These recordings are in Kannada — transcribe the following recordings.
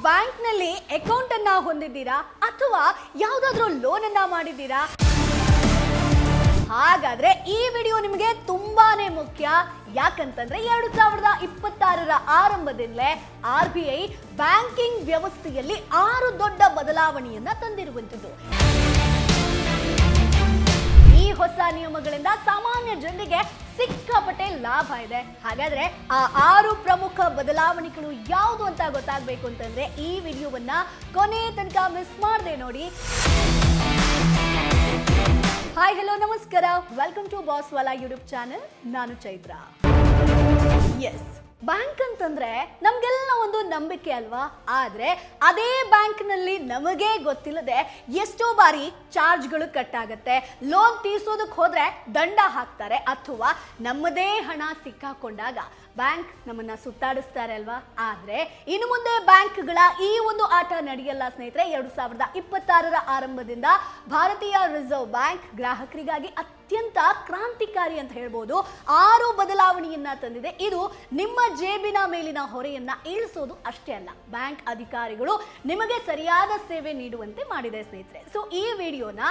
ಬ್ಯಾಂಕ್ ನಲ್ಲಿ ಅಕೌಂಟ್ ಅನ್ನ ಹೊಂದಿದ್ದೀರಾ ಅಥವಾ ಯಾವುದಾದ್ರೂ ಲೋನ್ ಅನ್ನ ಮಾಡಿದ್ದೀರಾ? ಹಾಗಾದ್ರೆ ಈ ವಿಡಿಯೋ ನಿಮಗೆ ತುಂಬಾನೇ ಮುಖ್ಯ. ಯಾಕಂತಂದ್ರೆ 2026ರ ಆರಂಭದಿಂದಲೇ RBI ಬ್ಯಾಂಕಿಂಗ್ ವ್ಯವಸ್ಥೆಯಲ್ಲಿ 6 ದೊಡ್ಡ ಬದಲಾವಣೆಯನ್ನ ತಂದಿರುವಂತದ್ದು. ಈ ಹೊಸ ನಿಯಮಗಳಿಂದ ಸಾಮಾನ್ಯ ಜನರಿಗೆ ಸಿಕ್ಕಾಪಟ್ಟೆ ಲಾಭ ಇದೆ. ಹಾಗಾದ್ರೆ ಆ 6 ಪ್ರಮುಖ ಬದಲಾವಣೆಗಳು ಯಾವುದು ಅಂತ ಗೊತ್ತಾಗಬೇಕು ಅಂತಂದ್ರೆ ಈ ವಿಡಿಯೋವನ್ನ ಕೊನೆ ತನಕ ಮಿಸ್ ಮಾಡದೆ ನೋಡಿ. ಹಾಯ್ ಹಲೋ ನಮಸ್ಕಾರ, welcome to Boss Wala YouTube channel. ನಾನು ಚೈತ್ರ. ಎಸ್, ಬ್ಯಾಂಕ್ ಅಂತಂದ್ರೆ ನಮ್ಗೆಲ್ಲ ಒಂದು ನಂಬಿಕೆ ಅಲ್ವಾ? ಆದ್ರೆ ಅದೇ ಬ್ಯಾಂಕ್ ನಲ್ಲಿ ನಮಗೆ ಗೊತ್ತಿಲ್ಲದೆ ಎಷ್ಟೋ ಬಾರಿ ಚಾರ್ಜ್ಗಳು ಕಟ್ ಆಗತ್ತೆ, ಲೋನ್ ತೀರ್ಸೋದಕ್ಕೆ ಹೋದ್ರೆ ದಂಡ ಹಾಕ್ತಾರೆ, ಅಥವಾ ನಮ್ಮದೇ ಹಣ ಸಿಕ್ಕಾಕೊಂಡಾಗ ಬ್ಯಾಂಕ್ ನಮ್ಮನ್ನ ಸುತ್ತಾಡಿಸ್ತಾರೆ ಅಲ್ವಾ? ಆದ್ರೆ ಇನ್ನು ಮುಂದೆ ಬ್ಯಾಂಕ್ಗಳ ಈ ಒಂದು ಆಟ ನಡೆಯಲ್ಲ ಸ್ನೇಹಿತರೆ. 2026ರ ಆರಂಭದಿಂದ ಭಾರತೀಯ ರಿಸರ್ವ್ ಬ್ಯಾಂಕ್ ಗ್ರಾಹಕರಿಗಾಗಿ ಅತ್ಯಂತ ಕ್ರಾಂತಿಕಾರಿ ಅಂತ ಹೇಳ್ಬೋದು 6 ಬದಲಾವಣೆಯನ್ನ ತಂದಿದೆ. ಇದು ನಿಮ್ಮ ಜೇಬಿನ ಮೇಲಿನ ಹೊರೆಯನ್ನ ಇಳಿಸೋದು ಅಷ್ಟೇ ಅಲ್ಲ, ಬ್ಯಾಂಕ್ ಅಧಿಕಾರಿಗಳು ನಿಮಗೆ ಸರಿಯಾದ ಸೇವೆ ನೀಡುವಂತೆ ಮಾಡಿದೆ ಸ್ನೇಹಿತರೆ. ಸೊ ಈ ವಿಡಿಯೋನ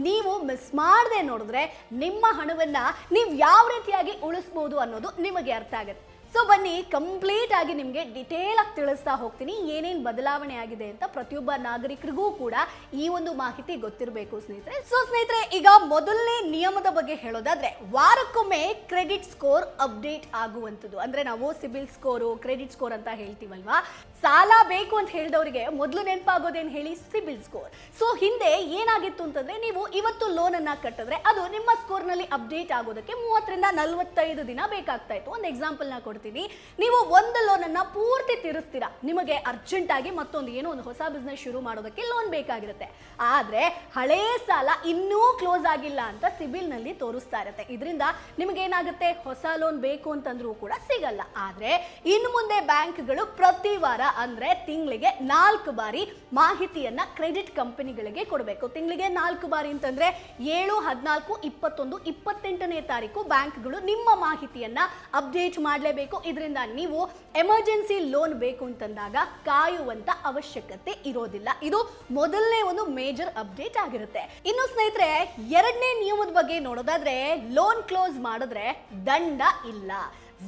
ನೀವು ಮಿಸ್ ಮಾಡದೆ ನೋಡಿದ್ರೆ ನಿಮ್ಮ ಹಣವನ್ನ ನೀವು ಯಾವ ರೀತಿಯಾಗಿ ಉಳಿಸಬಹುದು ಅನ್ನೋದು ನಿಮಗೆ ಅರ್ಥ ಆಗುತ್ತೆ. ಸೊ ಬನ್ನಿ, ಕಂಪ್ಲೀಟ್ ಆಗಿ ನಿಮಗೆ ಡಿಟೇಲ್ ಆಗಿ ತಿಳಿಸ್ತಾ ಹೋಗ್ತೀನಿ ಏನೇನು ಬದಲಾವಣೆ ಆಗಿದೆ ಅಂತ. ಪ್ರತಿಯೊಬ್ಬ ನಾಗರಿಕರಿಗೂ ಕೂಡ ಈ ಒಂದು ಮಾಹಿತಿ ಗೊತ್ತಿರಬೇಕು ಸ್ನೇಹಿತರೆ. ಸೊ ಸ್ನೇಹಿತರೆ, ಈಗ ಮೊದಲನೇ ನಿಯಮದ ಬಗ್ಗೆ ಹೇಳೋದಾದ್ರೆ, ವಾರಕ್ಕೊಮ್ಮೆ ಕ್ರೆಡಿಟ್ ಸ್ಕೋರ್ ಅಪ್ಡೇಟ್ ಆಗುವಂಥದ್ದು. ಅಂದ್ರೆ ನಾವು ಸಿಬಿಲ್ ಸ್ಕೋರು, ಕ್ರೆಡಿಟ್ ಸ್ಕೋರ್ ಅಂತ ಹೇಳ್ತೀವಲ್ವಾ. ಸಾಲ ಬೇಕು ಅಂತ ಹೇಳಿದವರಿಗೆ ಮೊದಲು ನೆನಪಾಗೋದೇನು ಹೇಳಿ? ಸಿಬಿಲ್ ಸ್ಕೋರ್. ಸೊ ಹಿಂದೆ ಏನಾಗಿತ್ತು ಅಂತಂದ್ರೆ, ನೀವು ಇವತ್ತು ಲೋನ್ ಅನ್ನ ಕಟ್ಟಿದ್ರೆ ಅದು ನಿಮ್ಮ ಸ್ಕೋರ್ ನಲ್ಲಿ ಅಪ್ಡೇಟ್ ಆಗೋದಕ್ಕೆ 30ರಿಂದ 45 ದಿನ ಬೇಕಾಗ್ತಾ ಇತ್ತು. ಒಂದು ಎಕ್ಸಾಂಪಲ್ ನ ಕೊಡ್ತೀನಿ. ನೀವು ಒಂದು ಲೋನ್ ಅನ್ನ ಪೂರ್ತಿ ತೀರಿಸ್ತೀರಾ, ನಿಮಗೆ ಅರ್ಜೆಂಟ್ ಆಗಿ ಮತ್ತೊಂದು ಏನೋ ಒಂದು ಹೊಸ ಬಿಸ್ನೆಸ್ ಶುರು ಮಾಡೋದಕ್ಕೆ ಲೋನ್ ಬೇಕಾಗಿರುತ್ತೆ. ಆದ್ರೆ ಹಳೇ ಸಾಲ ಇನ್ನೂ ಕ್ಲೋಸ್ ಆಗಿಲ್ಲ ಅಂತ ಸಿಬಿಲ್ ನಲ್ಲಿ ತೋರಿಸ್ತಾ ಇರುತ್ತೆ. ಇದರಿಂದ ನಿಮಗೆ ಏನಾಗುತ್ತೆ? ಹೊಸ ಲೋನ್ ಬೇಕು ಅಂತಂದ್ರೂ ಕೂಡ ಸಿಗಲ್ಲ. ಆದ್ರೆ ಇನ್ನು ಮುಂದೆ ಬ್ಯಾಂಕ್ಗಳು ಪ್ರತಿ ವಾರ ಅಂದ್ರೆ ತಿಂಗಳಿಗೆ 4 ಬಾರಿ ಮಾಹಿತಿಯನ್ನ ಕ್ರೆಡಿಟ್ ಕಂಪನಿಗಳಿಗೆ ಕೊಡಬೇಕು. ತಿಂಗಳಿಗೆ 4 ಬಾರಿ ಅಂತಂದ್ರೆ 7, 14, 21, 28ನೇ ತಾರೀಕು ಬ್ಯಾಂಕ್ಗಳು ನಿಮ್ಮ ಮಾಹಿತಿಯನ್ನ ಅಪ್ಡೇಟ್ ಮಾಡಲೇಬೇಕು. ಇದರಿಂದ ನೀವು ಎಮರ್ಜೆನ್ಸಿ ಲೋನ್ ಬೇಕು ಅಂತಂದಾಗ ಕಾಯುವಂತ ಅವಶ್ಯಕತೆ ಇರೋದಿಲ್ಲ. ಇದು ಮೊದಲನೇ ಒಂದು ಮೇಜರ್ ಅಪ್ಡೇಟ್ ಆಗಿರುತ್ತೆ. ಇನ್ನು ಸ್ನೇಹಿತರೆ, ಎರಡನೇ ನಿಯಮದ ಬಗ್ಗೆ ನೋಡೋದಾದ್ರೆ, ಲೋನ್ ಕ್ಲೋಸ್ ಮಾಡಿದ್ರೆ ದಂಡ ಇಲ್ಲ.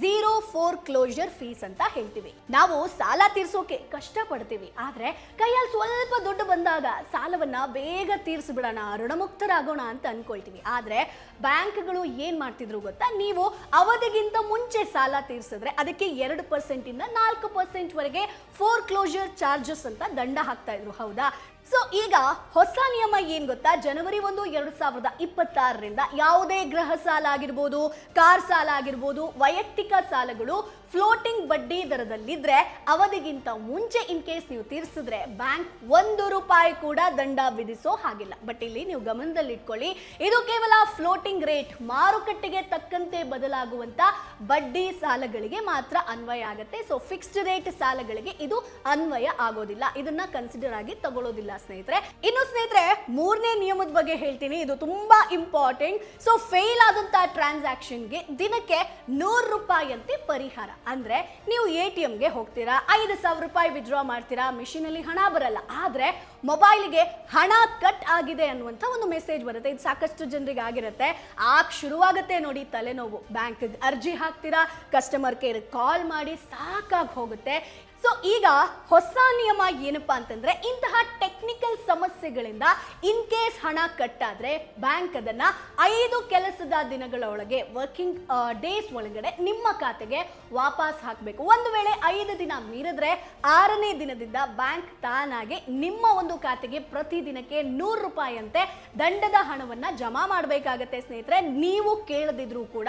0 ಫೋರ್ಕ್ಲೋಜರ್ ಫೀಸ್ ಅಂತ ಹೇಳ್ತೀವಿ. ನಾವು ಸಾಲ ತೀರ್ಸೋಕೆ ಕಷ್ಟ ಪಡ್ತೀವಿ, ಆದ್ರೆ ಕೈಯಲ್ಲಿ ಸ್ವಲ್ಪ ದುಡ್ಡು ಬಂದಾಗ ಸಾಲವನ್ನ ಬೇಗ ತೀರಿಸ್ಬಿಡೋಣ, ಋಣಮುಕ್ತರಾಗೋಣ ಅಂತ ಅನ್ಕೊಳ್ತೀವಿ. ಆದ್ರೆ ಬ್ಯಾಂಕ್ಗಳು ಏನ್ ಮಾಡ್ತಿದ್ರು ಗೊತ್ತಾ? ನೀವು ಅವಧಿಗಿಂತ ಮುಂಚೆ ಸಾಲ ತೀರಿಸಿದ್ರೆ ಅದಕ್ಕೆ 2% ಇಂದ 4% ವರೆಗೆ ಫೋರ್ಕ್ಲೋಜರ್ ಚಾರ್ಜಸ್ ಅಂತ ದಂಡ ಹಾಕ್ತಾ ಇದ್ರು. ಹೌದಾ? ಸೊ ಈಗ ಹೊಸ ನಿಯಮ ಏನ್ ಗೊತ್ತಾ? ಜನವರಿ 1, 2026ರಿಂದ ಯಾವುದೇ ಗೃಹ ಸಾಲ ಆಗಿರ್ಬೋದು, ಕಾರ್ ಸಾಲ ಆಗಿರ್ಬೋದು, ವೈಯಕ್ತಿಕ ಸಾಲಗಳು ಫ್ಲೋಟಿಂಗ್ ಬಡ್ಡಿ ದರದಲ್ಲಿದ್ರೆ ಅವಧಿಗಿಂತ ಮುಂಚೆ ಇನ್ ಕೇಸ್ ನೀವು ತೀರಿಸಿದ್ರೆ ಬ್ಯಾಂಕ್ 1 ರೂಪಾಯಿ ಕೂಡ ದಂಡ ವಿಧಿಸೋ ಹಾಗಿಲ್ಲ. ಬಟ್ ಇಲ್ಲಿ ನೀವು ಗಮನದಲ್ಲಿ ಇಟ್ಕೊಳ್ಳಿ, ಇದು ಕೇವಲ ಫ್ಲೋಟಿಂಗ್ ರೇಟ್, ಮಾರುಕಟ್ಟೆಗೆ ತಕ್ಕಂತೆ ಬದಲಾಗುವಂತ ಬಡ್ಡಿ ಸಾಲಗಳಿಗೆ ಮಾತ್ರ ಅನ್ವಯ ಆಗುತ್ತೆ. ಸೊ ಫಿಕ್ಸ್ಡ್ ರೇಟ್ ಸಾಲಗಳಿಗೆ ಇದು ಅನ್ವಯ ಆಗೋದಿಲ್ಲ, ಇದನ್ನ ಕನ್ಸಿಡರ್ ಆಗಿ ತಗೊಳ್ಳೋದಿಲ್ಲ ಸ್ನೇಹಿತರೆ. ಇನ್ನು ಸ್ನೇಹಿತರೆ, ಮೂರನೇ ನಿಯಮದ ಬಗ್ಗೆ ಹೇಳ್ತೀನಿ, ಇದು ತುಂಬಾ ಇಂಪಾರ್ಟೆಂಟ್. ಸೊ ಫೇಲ್ ಆದಂತ ಟ್ರಾನ್ಸಾಕ್ಷನ್ಗೆ ದಿನಕ್ಕೆ 100 ರೂಪಾಯಿ ಅಂತೆ ಪರಿಹಾರ. ಅಂದ್ರೆ ನೀವು ATMಗೆ ಹೋಗ್ತೀರಾ, 5,000 ರೂಪಾಯಿ ವಿಡ್ರಾ ಮಾಡ್ತೀರಾ, ಮಿಷಿನ್ ಅಲ್ಲಿ ಹಣ ಬರಲ್ಲ, ಆದ್ರೆ ಮೊಬೈಲ್ಗೆ ಹಣ ಕಟ್ ಆಗಿದೆ ಅನ್ನುವಂಥ ಒಂದು ಮೆಸೇಜ್ ಬರುತ್ತೆ. ಇದು ಸಾಕಷ್ಟು ಜನರಿಗೆ ಆಗಿರುತ್ತೆ. ಆಗ ಶುರುವಾಗುತ್ತೆ ನೋಡಿ ತಲೆನೋವು. ಬ್ಯಾಂಕ್ ಅರ್ಜಿ ಹಾಕ್ತೀರಾ, ಕಸ್ಟಮರ್ ಕೇರ್ ಕಾಲ್ ಮಾಡಿ ಸಾಕಾಗಿ ಹೋಗುತ್ತೆ. ಸೊ ಈಗ ಹೊಸ ನಿಯಮ ಏನಪ್ಪಾ ಅಂತಂದ್ರೆ, ಇಂತಹ ಟೆಕ್ನಿಕಲ್ ಸಮಸ್ಯೆಗಳಿಂದ ಇನ್ ಕೇಸ್ ಹಣ ಕಟ್ ಆದ್ರೆ ಬ್ಯಾಂಕ್ ಅದನ್ನ 5 ಕೆಲಸದ ದಿನಗಳ ಒಳಗೆ, ವರ್ಕಿಂಗ್ ಡೇಸ್ ಒಳಗಡೆ ನಿಮ್ಮ ಖಾತೆಗೆ ವಾಪಸ್ ಹಾಕಬೇಕು. ಒಂದು ವೇಳೆ 5 ದಿನ ಮೀರಿದ್ರೆ 6ನೇ ದಿನದಿಂದ ಬ್ಯಾಂಕ್ ತಾನಾಗೆ ನಿಮ್ಮ ಒಂದು ಖಾತೆಗೆ ಪ್ರತಿ ದಿನಕ್ಕೆ 100 ರೂಪಾಯಿ ಅಂತೆ ದಂಡದ ಹಣವನ್ನ ಜಮಾ ಮಾಡಬೇಕಾಗತ್ತೆ ಸ್ನೇಹಿತರೆ. ನೀವು ಕೇಳದಿದ್ರೂ ಕೂಡ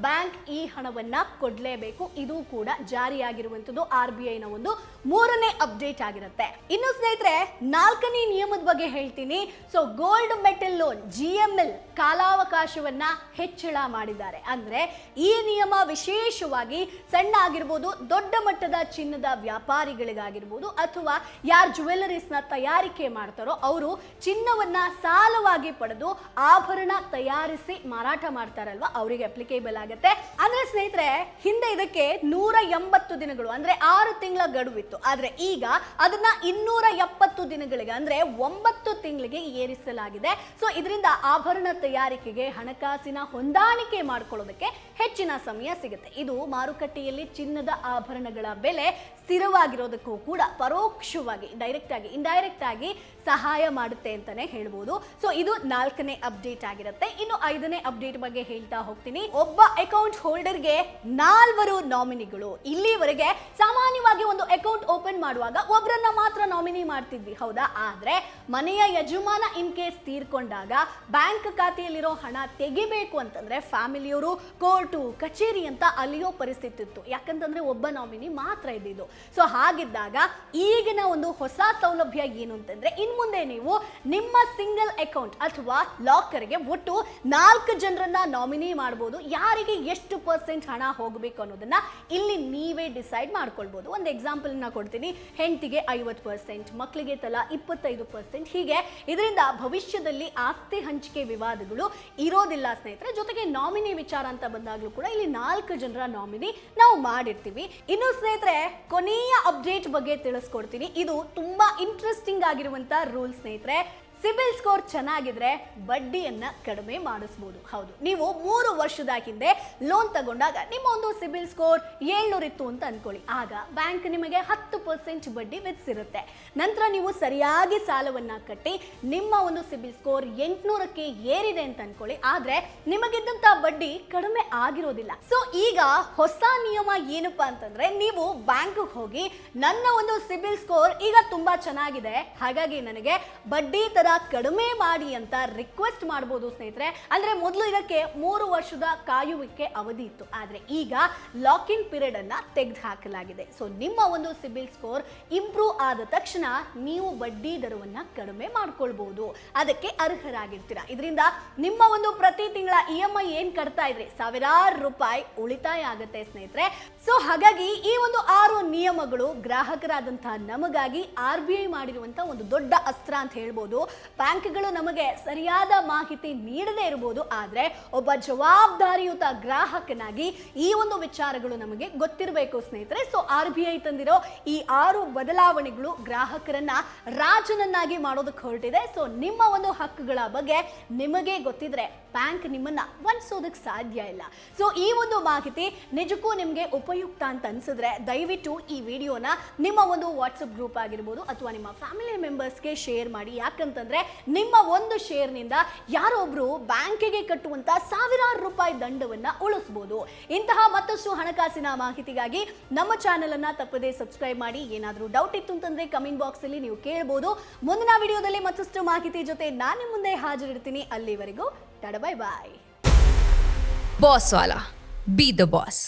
ಬ್ಯಾಂಕ್ ಈ ಹಣವನ್ನ ಕೊಡ್ಲೇಬೇಕು. ಇದು ಕೂಡ ಜಾರಿಯಾಗಿರುವಂತದ್ದು RBI ನ ಒಂದು ಮೂರನೇ ಅಪ್ಡೇಟ್ ಆಗಿರುತ್ತೆ. ಇನ್ನು ಸ್ನೇಹಿತರೆ, 4ನೇ ನಿಯಮದ ಬಗ್ಗೆ ಹೇಳ್ತೀನಿ. So gold metal loan GML ಕಾಲಾವಕಾಶವನ್ನ ಹೆಚ್ಚಳ ಮಾಡಿದ್ದಾರೆ. ಅಂದ್ರೆ ಈ ನಿಯಮ ವಿಶೇಷವಾಗಿ ಸಣ್ಣ ಆಗಿರ್ಬೋದು, ದೊಡ್ಡ ಮಟ್ಟದ ಚಿನ್ನದ ವ್ಯಾಪಾರಿಗಳಿಗಾಗಿರ್ಬೋದು, ಅಥವಾ ಯಾರು ಜ್ಯುವೆಲರೀಸ್ ನ ತಯಾರಿಕೆ ಮಾಡ್ತಾರೋ ಅವರು ಚಿನ್ನವನ್ನ ಸಾಲವಾಗಿ ಪಡೆದು ಆಭರಣ ತಯಾರಿಸಿ ಮಾರಾಟ ಮಾಡ್ತಾರಲ್ವಾ, ಅವರಿಗೆ ಅಪ್ಲಿಕೇಬಲ್ ಆಗುತ್ತೆ. ಅಂದ್ರೆ ಸ್ನೇಹಿತರೆ, ಹಿಂದೆ ಇದಕ್ಕೆ 180 ದಿನಗಳು ಅಂದ್ರೆ 6 ತಿಂಗಳ ಗಡುವಿತ್ತು. ಆದ್ರೆ ಈಗ ಅದನ್ನ 270 ದಿನಗಳಿಗೆ ಅಂದ್ರೆ 9 ತಿಂಗಳಿಗೆ ಏರಿಸಲಾಗಿದೆ. ಸೊ ಇದರಿಂದ ಆಭರಣ ತಯಾರಿಕೆಗೆ ಹಣಕಾಸಿನ ಹೊಂದಾಣಿಕೆ ಮಾಡ್ಕೊಳ್ಳೋದಕ್ಕೆ ಹೆಚ್ಚಿನ ಸಮಯ ಸಿಗುತ್ತೆ. ಇದು ಮಾರುಕಟ್ಟೆಯಲ್ಲಿ ಚಿನ್ನದ ಆಭರಣಗಳ ಬೆಲೆ ಸ್ಥಿರವಾಗಿರೋದಕ್ಕೂ ಕೂಡ ಪರೋಕ್ಷವಾಗಿ ಇಂಡೈರೆಕ್ಟ್ ಆಗಿ ಸಹಾಯ ಮಾಡುತ್ತೆ ಅಂತಾನೆ ಹೇಳ್ಬೋದು. ಸೊ ಇದು 4ನೇ ಅಪ್ಡೇಟ್ ಆಗಿರುತ್ತೆ. ಇನ್ನು 5ನೇ ಅಪ್ಡೇಟ್ ಬಗ್ಗೆ ಹೇಳ್ತಾ ಹೋಗ್ತೀನಿ. ಒಬ್ಬ ಅಕೌಂಟ್ ಹೋಲ್ಡರ್ಗೆ 4 ನಾಮಿನಿಗಳು. ಇಲ್ಲಿವರೆಗೆ ಸಾಮಾನ್ಯವಾಗಿ ಒಂದು ಅಕೌಂಟ್ ಓಪನ್ ಮಾಡುವಾಗ ಒಬ್ಬರನ್ನ ಮಾತ್ರ ನಾಮಿನಿ ಮಾಡ್ತಿದ್ವಿ, ಹೌದಾ? ಆದ್ರೆ ಮನೆಯ ಯಜಮಾನ ಇನ್ ಕೇಸ್ ತೀರ್ಕೊಂಡಾಗ ಬ್ಯಾಂಕ್ ಖಾತೆಯಲ್ಲಿರೋ ಹಣ ತೆಗಿಬೇಕು ಅಂತಂದ್ರೆ ಫ್ಯಾಮಿಲಿಯವರು ಕೋರ್ಟು ಕಚೇರಿ ಅಂತ ಅಲ್ಲಿಯೋ ಪರಿಸ್ಥಿತಿ ಇತ್ತು. ಯಾಕಂತಂದ್ರೆ ಒಬ್ಬ ನಾಮಿನಿ ಮಾತ್ರ ಇದ್ದಿದ್ದು. ಸೊ ಹಾಗಿದ್ದಾಗ ಈಗಿನ ಒಂದು ಹೊಸ ಸೌಲಭ್ಯ ಏನು ಅಂತಂದ್ರೆ ಇನ್ಮುಂದೆ ನೀವು ನಿಮ್ಮ ಸಿಂಗಲ್ ಅಕೌಂಟ್ ಅಥವಾ ಲಾಕರ್ಗೆ ಒಟ್ಟು 4 ಜನರನ್ನ ನಾಮಿನಿ ಮಾಡಬಹುದು. ಯಾರಿಗೆ ಎಷ್ಟು % ಹಣ ಹೋಗಬೇಕು ಅನ್ನೋದನ್ನ ಇಲ್ಲಿ ನೀವೇ ಡಿಸೈಡ್ ಮಾಡ್ಕೊಳ್ಬಹುದು. ಒಂದು ಎಕ್ಸಾಂಪಲ್ ನ ಕೊಡ್ತೀನಿ. ಹೆಂಡತಿಗೆ 50%, ಮಕ್ಕಳಿಗೆ ತಲಾ 25%. ಹೀಗೆ ಇದರಿಂದ ಭವಿಷ್ಯದಲ್ಲಿ ಆಸ್ತಿ ಹಂಚಿಕೆ ವಿವಾದಗಳು ಇರೋದಿಲ್ಲ ಸ್ನೇಹಿತರೆ. ಜೊತೆಗೆ ನಾಮಿನಿ ವಿಚಾರ ಅಂತ ಬಂದಾಗ್ಲೂ ಕೂಡ ಇಲ್ಲಿ 4 ಜನರ ನಾಮಿನಿ ನಾವು ಮಾಡಿರ್ತೀವಿ. ಇನ್ನು ಸ್ನೇಹಿತರೆ ಕೊನೆಯ ಅಪ್ಡೇಟ್ ಬಗ್ಗೆ ತಿಳಿಸ್ಕೊಡ್ತೀನಿ. ಇದು ತುಂಬಾ ಇಂಟ್ರೆಸ್ಟಿಂಗ್ ಆಗಿರುವಂತ ರೂಲ್ ಸ್ನೇಹಿತರೆ. ಸಿಬಿಲ್ ಸ್ಕೋರ್ ಚೆನ್ನಾಗಿದ್ರೆ ಬಡ್ಡಿಯನ್ನ ಕಡಿಮೆ ಮಾಡಿಸಬಹುದು. ಹೌದು, ನೀವು 3 ವರ್ಷದ ಹಿಂದೆ ಲೋನ್ ತಗೊಂಡಾಗ ನಿಮ್ಮ ಒಂದು ಸಿಬಿಲ್ ಸ್ಕೋರ್ 700 ಇತ್ತು ಅಂತ ಅನ್ಕೊಳ್ಳಿ. ಆಗ ಬ್ಯಾಂಕ್ ನಿಮಗೆ 10% ಬಡ್ಡಿ ವಿಧಿಸಿರುತ್ತೆ. ನಂತರ ನೀವು ಸರಿಯಾಗಿ ಸಾಲವನ್ನ ಕಟ್ಟಿ ನಿಮ್ಮ ಒಂದು ಸಿಬಿಲ್ ಸ್ಕೋರ್ 800ಕ್ಕೆ ಏರಿದೆ ಅಂತ ಅನ್ಕೊಳ್ಳಿ. ಆದ್ರೆ ನಿಮಗಿದ್ದಂತ ಬಡ್ಡಿ ಕಡಿಮೆ ಆಗಿರೋದಿಲ್ಲ. ಸೊ ಈಗ ಹೊಸ ನಿಯಮ ಏನಪ್ಪಾ ಅಂತಂದ್ರೆ ನೀವು ಬ್ಯಾಂಕ್ ಹೋಗಿ ನನ್ನ ಒಂದು ಸಿಬಿಲ್ ಸ್ಕೋರ್ ಈಗ ತುಂಬಾ ಚೆನ್ನಾಗಿದೆ, ಹಾಗಾಗಿ ನನಗೆ ಬಡ್ಡಿ ತರ ಕಡಿಮೆ ಮಾಡಿ ಅಂತ ರಿಕ್ವೆಸ್ಟ್ ಮಾಡಬಹುದು ಸ್ನೇಹಿತರೆ. ಅಂದ್ರೆ ಮೊದಲು ಇದಕ್ಕೆ 3 ವರ್ಷದ ಕಾಯುವಿಕೆ ಅವಧಿ ಇತ್ತು. ಆದ್ರೆ ಈಗ ಲಾಕ್ ಇನ್ ಪೀರಿಯಡ್ ಅನ್ನ ತೆಗೆದು ಹಾಕಲಾಗಿದೆ. ಸೊ ನಿಮ್ಮ ಒಂದು ಸಿಬಿಲ್ ಸ್ಕೋರ್ ಇಂಪ್ರೂವ್ ಆದ ತಕ್ಷಣ ನೀವು ಬಡ್ಡಿ ದರವನ್ನ ಕಡಿಮೆ ಮಾಡ್ಕೊಳ್ಬಹುದು. ಅದಕ್ಕೆ ಅರ್ಹರಾಗಿರ್ತೀರಾ. ಇದರಿಂದ ನಿಮ್ಮ ಒಂದು ಪ್ರತಿ ತಿಂಗಳ EMI ಏನ್ ಕಟ್ತಾ ಇದ್ರಿ ಸಾವಿರಾರು ರೂಪಾಯಿ ಉಳಿತಾಯ ಆಗುತ್ತೆ ಸ್ನೇಹಿತರೆ. ಸೊ ಹಾಗಾಗಿ ಈ ಒಂದು 6 ನಿಯಮಗಳು ಗ್ರಾಹಕರಾದಂತಹ ನಮಗಾಗಿ RBI ಮಾಡಿರುವಂತಹ ಒಂದು ದೊಡ್ಡ ಅಸ್ತ್ರ ಅಂತ ಹೇಳ್ಬೋದು. ಬ್ಯಾಂಕ್ಗಳು ನಮಗೆ ಸರಿಯಾದ ಮಾಹಿತಿ ನೀಡದೇ ಇರಬಹುದು, ಆದ್ರೆ ಒಬ್ಬ ಜವಾಬ್ದಾರಿಯುತ ಗ್ರಾಹಕನಾಗಿ ಈ ಒಂದು ವಿಚಾರಗಳು ನಮಗೆ ಗೊತ್ತಿರಬೇಕು ಸ್ನೇಹಿತರೆ. ಸೊ RBI ತಂದಿರೋ ಈ 6 ಬದಲಾವಣೆಗಳು ಗ್ರಾಹಕರನ್ನ ರಾಜನನ್ನಾಗಿ ಮಾಡೋದಕ್ಕೆ ಹೊರಟಿದೆ. ಸೊ ನಿಮ್ಮ ಒಂದು ಹಕ್ಕುಗಳ ಬಗ್ಗೆ ನಿಮಗೆ ಗೊತ್ತಿದ್ರೆ ಬ್ಯಾಂಕ್ ನಿಮ್ಮನ್ನ ವಂಚಿಸೋದಕ್ಕೆ ಸಾಧ್ಯ ಇಲ್ಲ. ಸೊ ಈ ಒಂದು ಮಾಹಿತಿ ನಿಜಕ್ಕೂ ನಿಮಗೆ ಉಪಯುಕ್ತ ಅಂತ ಅನ್ಸಿದ್ರೆ ದಯವಿಟ್ಟು ಈ ವಿಡಿಯೋನ ನಿಮ್ಮ ಒಂದು ವಾಟ್ಸಪ್ ಗ್ರೂಪ್ ಆಗಿರ್ಬೋದು ಅಥವಾ ನಿಮ್ಮ ಫ್ಯಾಮಿಲಿ ಮೆಂಬರ್ಸ್ಗೆ ಶೇರ್ ಮಾಡಿ. ಯಾಕಂತಂದ್ರೆ ನಿಮ್ಮ ಒಂದು ಶೇರ್ನಿಂದ ಯಾರೊಬ್ರು ಬ್ಯಾಂಕಿಗೆ ಕಟ್ಟುವಂತ ಸಾವಿರಾರು ರೂಪಾಯಿ ದಂಡವನ್ನ ಉಳಿಸಬಹುದು. ಇಂತಹ ಮತ್ತಷ್ಟು ಹಣಕಾಸಿನ ಮಾಹಿತಿಗಾಗಿ ನಮ್ಮ ಚಾನೆಲ್ ಅನ್ನ ತಪ್ಪದೇ ಸಬ್ಸ್ಕ್ರೈಬ್ ಮಾಡಿ. ಏನಾದರೂ ಡೌಟ್ ಇತ್ತು ಅಂತಂದ್ರೆ ಕಮೆಂಟ್ ಬಾಕ್ಸ್ ಅಲ್ಲಿ ನೀವು ಕೇಳಬಹುದು. ಮುಂದಿನ ವಿಡಿಯೋದಲ್ಲಿ ಮತ್ತಷ್ಟು ಮಾಹಿತಿ ಜೊತೆ ನಾನು ಮುಂದೆ ಹಾಜರಿರ್ತೀನಿ. ಅಲ್ಲಿವರೆಗೂ tata bye bye. Boss Wala, be the boss.